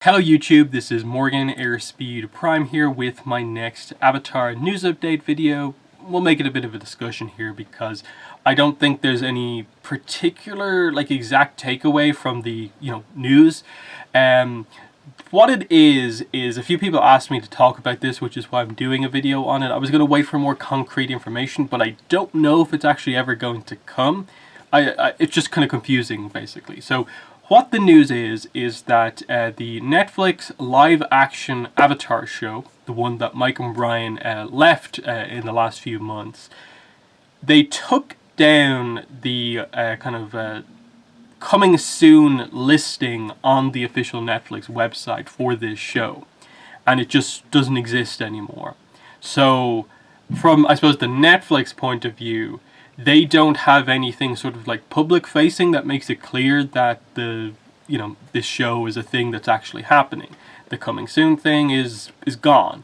Hello YouTube, this is Morgan Airspeed Prime here with my next Avatar news update video. We'll make it a bit of a discussion here because I don't think there's any particular exact takeaway from the news. What it is a few people asked me to talk about this, which is why I'm doing a video on it. I was going to wait for more concrete information, but I don't know if it's actually ever going to come. It's just kind of confusing basically. So what the news is that the Netflix live-action Avatar show, the one that Mike and Brian left in the last few months, they took down the coming soon listing on the official Netflix website for this show, and it just doesn't exist anymore. So from, I suppose, the Netflix point of view, they don't have anything sort of public facing that makes it clear that this show is a thing that's actually happening. The coming soon thing is gone.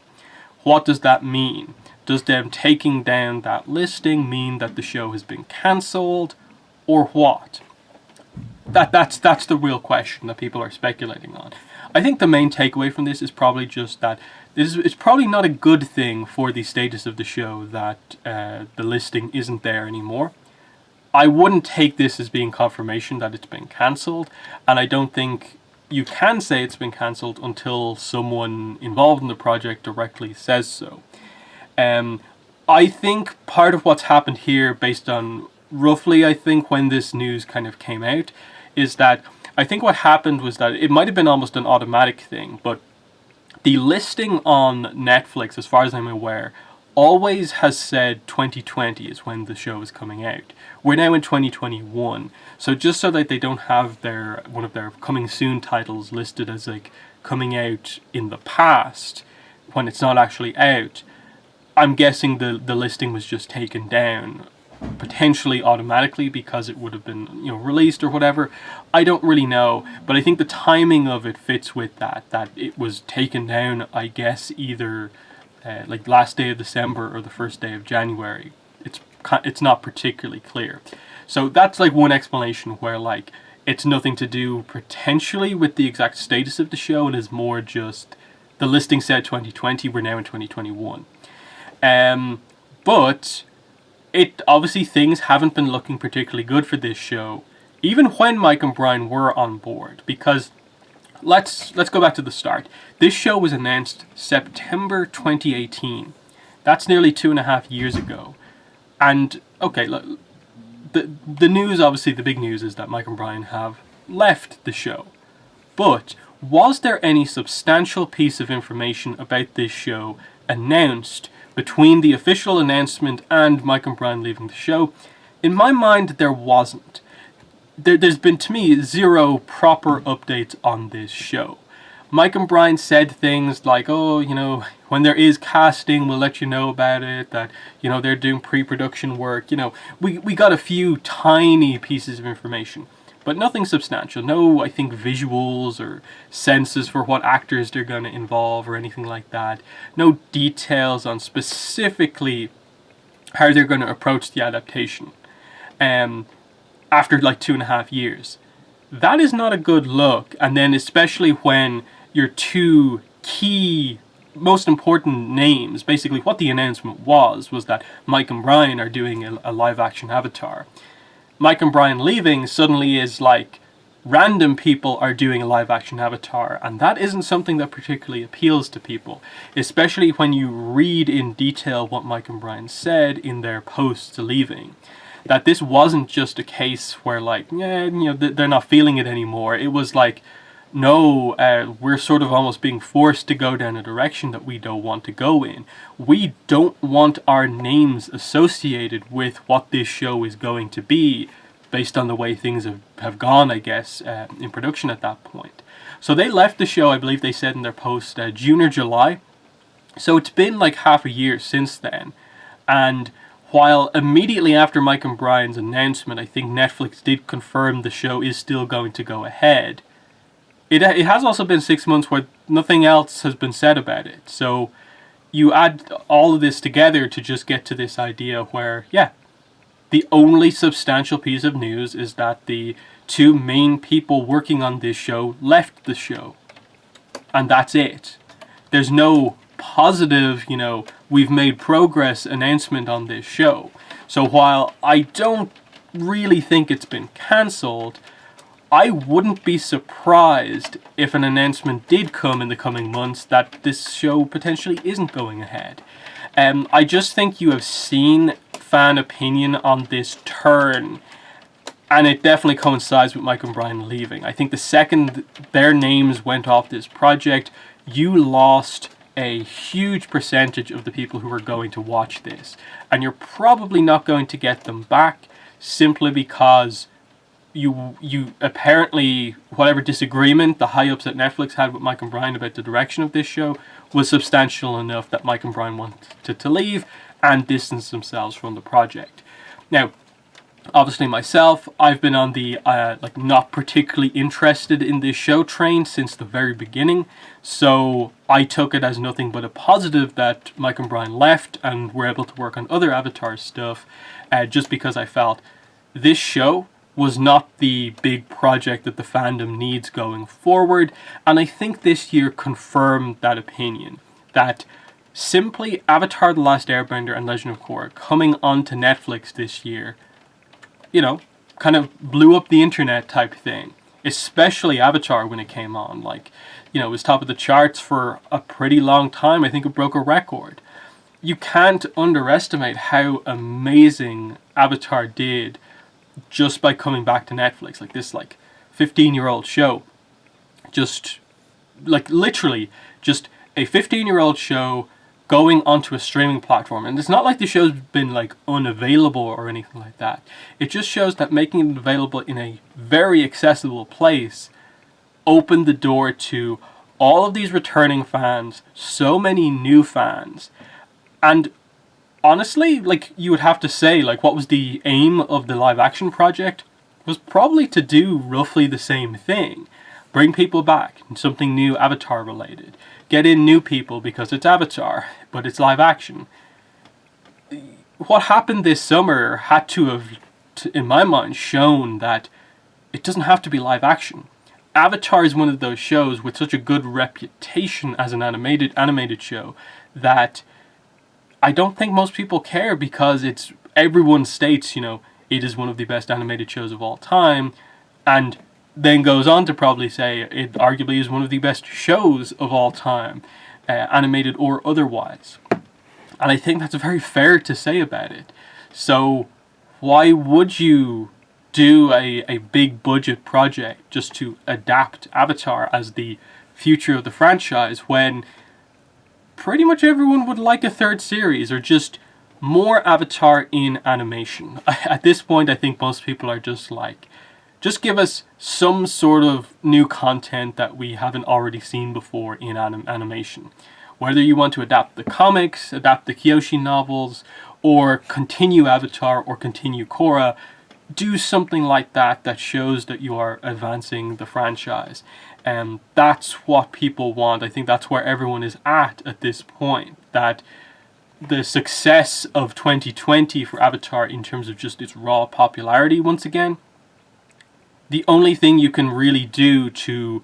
What does that mean? Does them taking down that listing mean that the show has been cancelled, or what? That's the real question that people are speculating on. I think the main takeaway from this is probably just that it's probably not a good thing for the status of the show that the listing isn't there anymore. I wouldn't take this as being confirmation that it's been cancelled, and I don't think you can say it's been cancelled until someone involved in the project directly says so. I think part of what's happened here, based on roughly I think when this news kind of came out, is that I think what happened was that it might have been almost an automatic thing, but the listing on Netflix, as far as I'm aware, always has said 2020 is when the show is coming out. We're now in 2021, so just so that they don't have one of their coming soon titles listed as coming out in the past when it's not actually out, I'm guessing the listing was just taken down, potentially automatically because it would have been released or whatever. I don't really know, but I think the timing of it fits with that it was taken down, I guess, either last day of December or the first day of January. It's not particularly clear. So that's one explanation where it's nothing to do potentially with the exact status of the show. It is more just the listing said 2020, we're now in 2021. But it obviously, things haven't been looking particularly good for this show, even when Mike and Brian were on board, because let's go back to the start. This show was announced September 2018. That's nearly 2.5 years ago. And okay, look, the news, obviously the big news, is that Mike and Brian have left the show. But was there any substantial piece of information about this show announced between the official announcement and Mike and Brian leaving the show? In my mind, there wasn't. There's been, to me, zero proper updates on this show. Mike and Brian said things like, oh, when there is casting, we'll let you know about it, that, they're doing pre-production work. We got a few tiny pieces of information, but nothing substantial. No, I think, visuals or senses for what actors they're going to involve or anything like that. No details on specifically how they're going to approach the adaptation after 2.5 years. That is not a good look. And then especially when your two key, most important names, basically what the announcement was that Mike and Brian are doing a live-action Avatar. Mike and Brian leaving suddenly is random people are doing a live-action Avatar, and that isn't something that particularly appeals to people, especially when you read in detail what Mike and Brian said in their posts leaving. That this wasn't just a case where they're not feeling it anymore. It was no, we're sort of almost being forced to go down a direction that we don't want to go in. We don't want our names associated with what this show is going to be, based on the way things have gone, I guess, in production at that point. So they left the show, I believe they said in their post, June or July. So it's been half a year since then. And while immediately after Mike and Brian's announcement, I think Netflix did confirm the show is still going to go ahead, it has also been 6 months where nothing else has been said about it. So you add all of this together to just get to this idea where, yeah, the only substantial piece of news is that the two main people working on this show left the show. and that's it. There's no positive, we've made progress announcement on this show. So while I don't really think it's been cancelled, I wouldn't be surprised if an announcement did come in the coming months that this show potentially isn't going ahead. I just think you have seen fan opinion on this turn, and it definitely coincides with Mike and Brian leaving. I think the second their names went off this project, you lost a huge percentage of the people who were going to watch this. And you're probably not going to get them back simply because you apparently, whatever disagreement the high-ups at Netflix had with Mike and Brian about the direction of this show was substantial enough that Mike and Brian wanted to leave and distance themselves from the project. Now, obviously myself, I've been on the not particularly interested in this show train since the very beginning, so I took it as nothing but a positive that Mike and Brian left and were able to work on other Avatar stuff, just because I felt this show was not the big project that the fandom needs going forward, and I think this year confirmed that opinion, that simply Avatar The Last Airbender and Legend of Korra coming onto Netflix this year, kind of blew up the internet type thing, especially Avatar when it came on. It was top of the charts for a pretty long time. I think it broke a record. You can't underestimate how amazing Avatar did just by coming back to Netflix. This 15-year-old show, just literally just a 15-year-old show going onto a streaming platform. And it's not like the show's been unavailable or anything like that. It just shows that making it available in a very accessible place opened the door to all of these returning fans, so many new fans. And honestly, you would have to say, what was the aim of the live action project? It was probably to do roughly the same thing. Bring people back, something new Avatar related. Get in new people because it's Avatar, but it's live action. What happened this summer had to have, in my mind, shown that it doesn't have to be live action. Avatar is one of those shows with such a good reputation as an animated show that I don't think most people care, because everyone states, it is one of the best animated shows of all time, and then goes on to probably say it arguably is one of the best shows of all time, animated or otherwise. And I think that's very fair to say about it. So why would you do a big budget project just to adapt Avatar as the future of the franchise when pretty much everyone would like a third series or just more Avatar in animation? At this point, I think most people are just just give us some sort of new content that we haven't already seen before in animation. Whether you want to adapt the comics, adapt the Kyoshi novels, or continue Avatar or continue Korra, do something like that shows that you are advancing the franchise. And that's what people want. I think that's where everyone is at this point. That the success of 2020 for Avatar in terms of just its raw popularity once again, the only thing you can really do to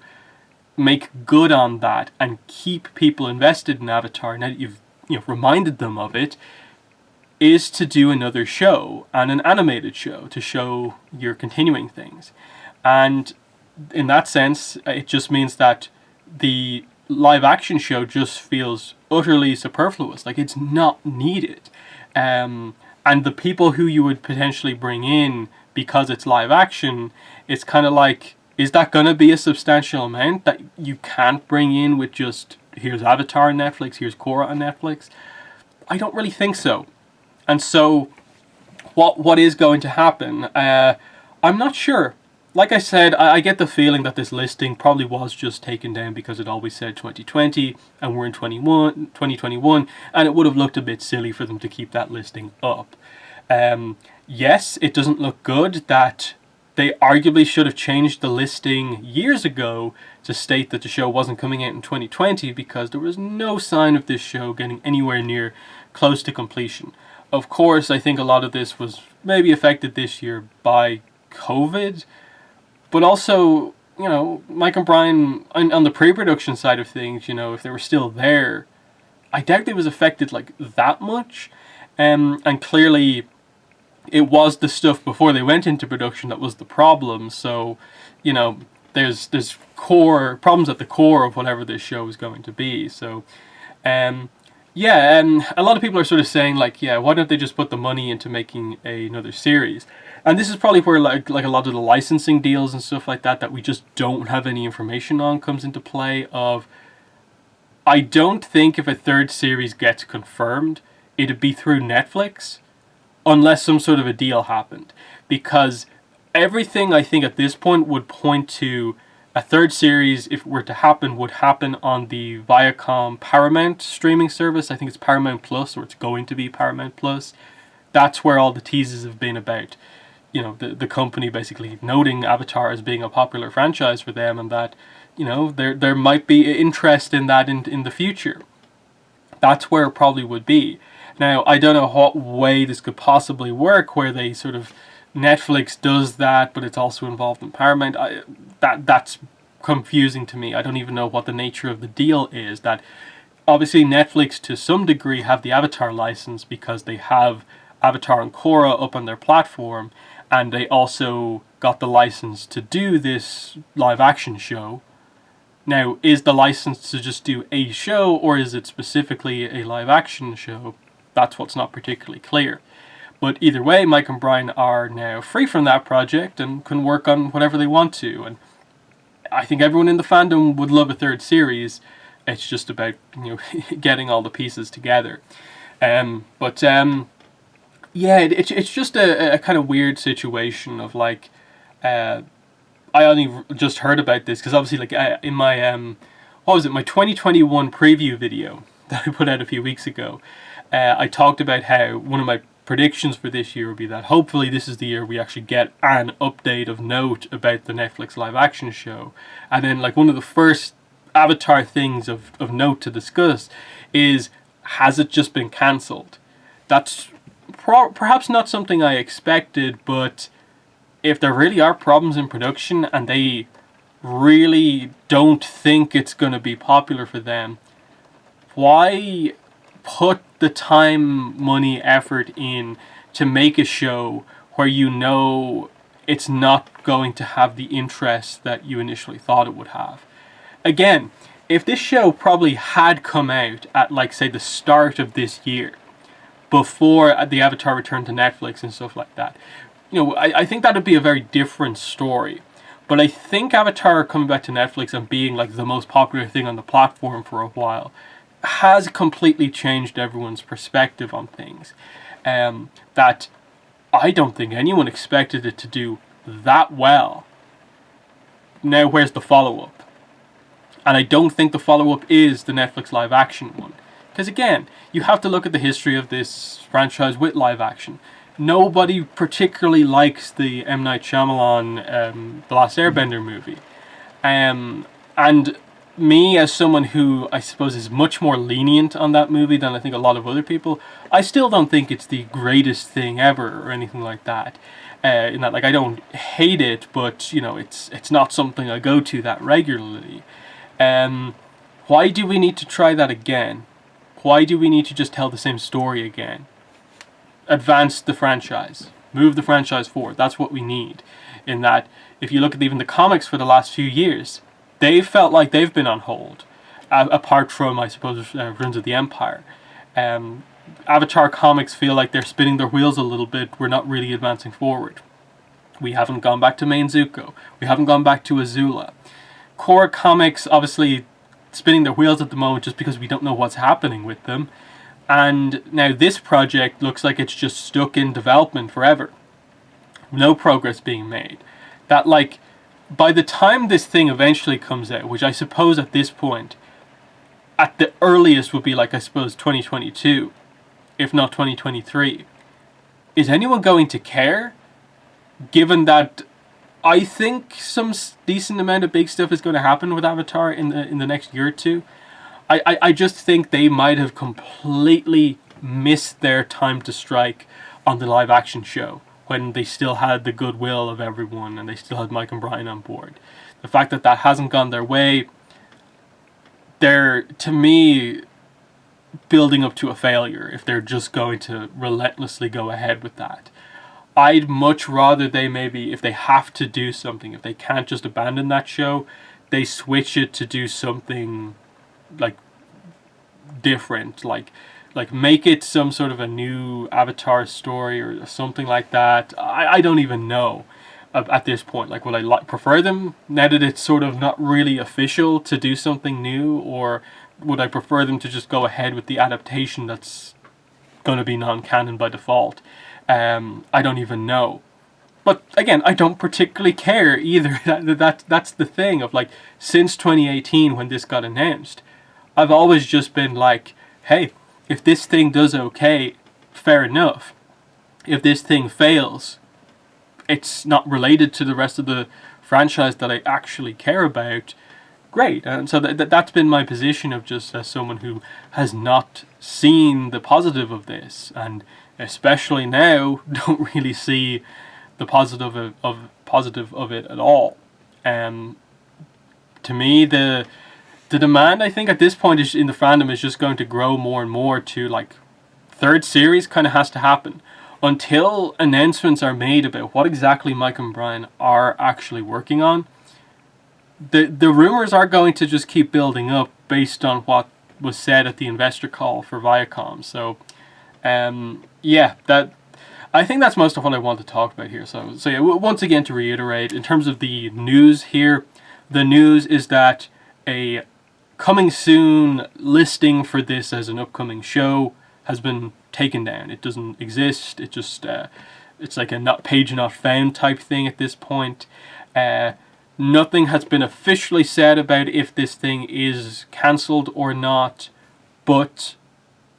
make good on that and keep people invested in Avatar, now that you've reminded them of it, is to do another show, and an animated show, to show you're continuing things. And in that sense, it just means that the live action show just feels utterly superfluous. It's not needed. And the people who you would potentially bring in because it's live action, it's kind of is that going to be a substantial amount that you can't bring in with just, here's Avatar on Netflix, here's Korra on Netflix? I don't really think so. And so, what is going to happen? I'm not sure. Like I said, I get the feeling that this listing probably was just taken down because it always said 2020, and we're in 2021, and it would have looked a bit silly for them to keep that listing up. Yes, it doesn't look good that they arguably should have changed the listing years ago to state that the show wasn't coming out in 2020, because there was no sign of this show getting anywhere near close to completion. Of course, I think a lot of this was maybe affected this year by COVID, but also Mike and Brian on the pre-production side of things, if they were still there, I doubt they was affected like that much. And clearly it was the stuff before they went into production that was the problem. So, there's core problems at the core of whatever this show is going to be. So, yeah, and a lot of people are sort of saying like, yeah, why don't they just put the money into making another series? And this is probably where like a lot of the licensing deals and stuff like that we just don't have any information on comes into play. Of I don't think if a third series gets confirmed, it'd be through Netflix unless some sort of a deal happened. Because everything I think at this point would point to a third series, if it were to happen, would happen on the Viacom Paramount streaming service. I think it's Paramount Plus, or it's going to be Paramount Plus. That's where all the teases have been about. The company basically noting Avatar as being a popular franchise for them, and that, there might be interest in that in the future. That's where it probably would be. Now, I don't know what way this could possibly work, where they sort of Netflix does that, but it's also involved in Paramount. That's confusing to me. I don't even know what the nature of the deal is. That obviously Netflix to some degree have the Avatar license because they have Avatar and Korra up on their platform, and they also got the license to do this live action show. Now, is the license to just do a show, or is it specifically a live action show? That's what's not particularly clear. But either way, Mike and Brian are now free from that project and can work on whatever they want to. And I think everyone in the fandom would love a third series. It's just about getting all the pieces together. Yeah, it's just a kind of weird situation of like, I only just heard about this because obviously like in my my 2021 preview video that I put out a few weeks ago, I talked about how one of my predictions for this year would be that hopefully this is the year we actually get an update of note about the Netflix live action show. And then like one of the first Avatar things of note to discuss is, has it just been cancelled? That's perhaps not something I expected, but if there really are problems in production and they really don't think it's going to be popular for them, why put the time, money, effort in to make a show where it's not going to have the interest that you initially thought it would have? Again, if this show probably had come out at like say the start of this year, before the Avatar returned to Netflix and stuff like that, I think that would be a very different story. But I think Avatar coming back to Netflix and being like the most popular thing on the platform for a while has completely changed everyone's perspective on things. That I don't think anyone expected it to do that well. Now where's the follow-up? And I don't think the follow-up is the Netflix live action one. Because again, you have to look at the history of this franchise with live action. Nobody particularly likes the M. Night Shyamalan The Last Airbender movie. And me, as someone who I suppose is much more lenient on that movie than I think a lot of other people, I still don't think it's the greatest thing ever or anything like that. In that, like, I don't hate it, but it's not something I go to that regularly. Why do we need to try that again? Why do we need to just tell the same story again? Advance the franchise. Move the franchise forward. That's what we need. In that, if you look at even the comics for the last few years, they've felt like they've been on hold. Apart from, I suppose, Ruins of the Empire. Avatar comics feel like they're spinning their wheels a little bit. We're not really advancing forward. We haven't gone back to Main Zuko. We haven't gone back to Azula. Korra comics, obviously, spinning their wheels at the moment just because we don't know what's happening with them. And now this project looks like it's just stuck in development forever. No progress being made. That, like, by the time this thing eventually comes out, which I suppose at this point, at the earliest would be like, I suppose, 2022, if not 2023, is anyone going to care? Given that I think some decent amount of big stuff is going to happen with Avatar in the next year or two. I just think they might have completely missed their time to strike on the live action show when they still had the goodwill of everyone and they still had Mike and Brian on board. the fact that that hasn't gone their way, they're, to me, building up to a failure if they're just going to relentlessly go ahead with that. I'd much rather they maybe, if they have to do something, if they can't just abandon that show, they switch it to do something like different, like make it some sort of a new Avatar story or something like that. I don't even know at this point. Like, would I prefer them, now that it's sort of not really official, to do something new, or would I prefer them to just go ahead with the adaptation that's going to be non-canon by default? I don't even know. But again, I don't particularly care either. That's the thing of, like, since 2018 when this got announced, I've always just been like, hey, if this thing does okay, fair enough. If this thing fails, it's not related to the rest of the franchise that I actually care about, great. And so that's been my position, of just as someone who has not seen the positive of this, and especially now don't really see the positive of it at all. To me, the demand, I think, at this point is in the fandom is just going to grow more and more to, like, third series kind of has to happen. Until announcements are made about what exactly Mike and Brian are actually working on, the rumors are going to just keep building up based on what was said at the investor call for Viacom. So, yeah, that, I think that's most of what I want to talk about here. So yeah, once again, to reiterate, in terms of the news here, the news is that a coming soon listing for this as an upcoming show has been taken down. It doesn't exist. It just it's like a page not found type thing at this point. Nothing has been officially said about if this thing is cancelled or not, but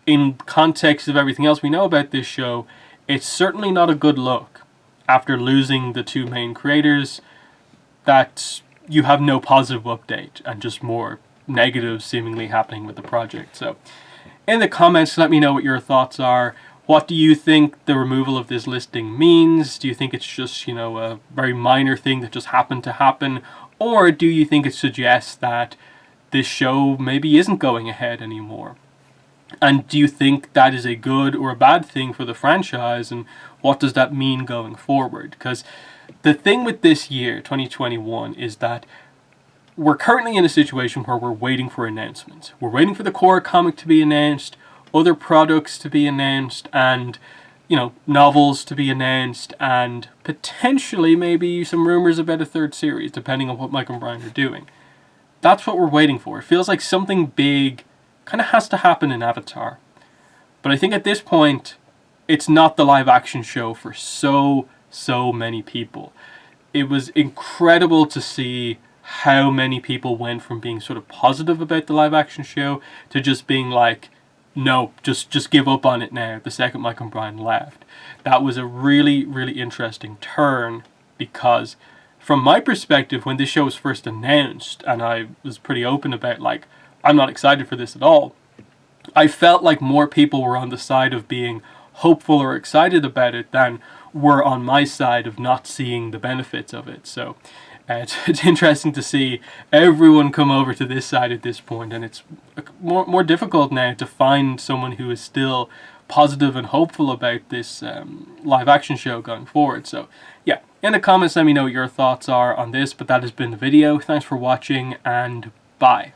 in context of everything else we know about this show, it's certainly not a good look after losing the two main creators, that you have no positive update and just more negative seemingly happening with the project. So in the comments, let me know what your thoughts are. What do you think the removal of this listing means? Do you think it's just, a very minor thing that just happened to happen? Or do you think it suggests that this show maybe isn't going ahead anymore? And do you think that is a good or a bad thing for the franchise? And what does that mean going forward? Because the thing with this year, 2021, is that we're currently in a situation where we're waiting for announcements. We're waiting for the core comic to be announced, other products to be announced, and, novels to be announced, and potentially maybe some rumors about a third series, depending on what Mike and Brian are doing. That's what we're waiting for. It feels like something big kind of has to happen in Avatar. But I think at this point, it's not the live action show for so many people. It was incredible to see how many people went from being sort of positive about the live action show to just being like, no, just give up on it now, the second Mike and Brian left. That was a really, really interesting turn, because from my perspective, when this show was first announced, and I was pretty open about, like, I'm not excited for this at all, I felt like more people were on the side of being hopeful or excited about it than were on my side of not seeing the benefits of it. So it's interesting to see everyone come over to this side at this point, and it's more difficult now to find someone who is still positive and hopeful about this live action show going forward. So yeah, in the comments, let me know what your thoughts are on this. But that has been the video. Thanks for watching, and bye.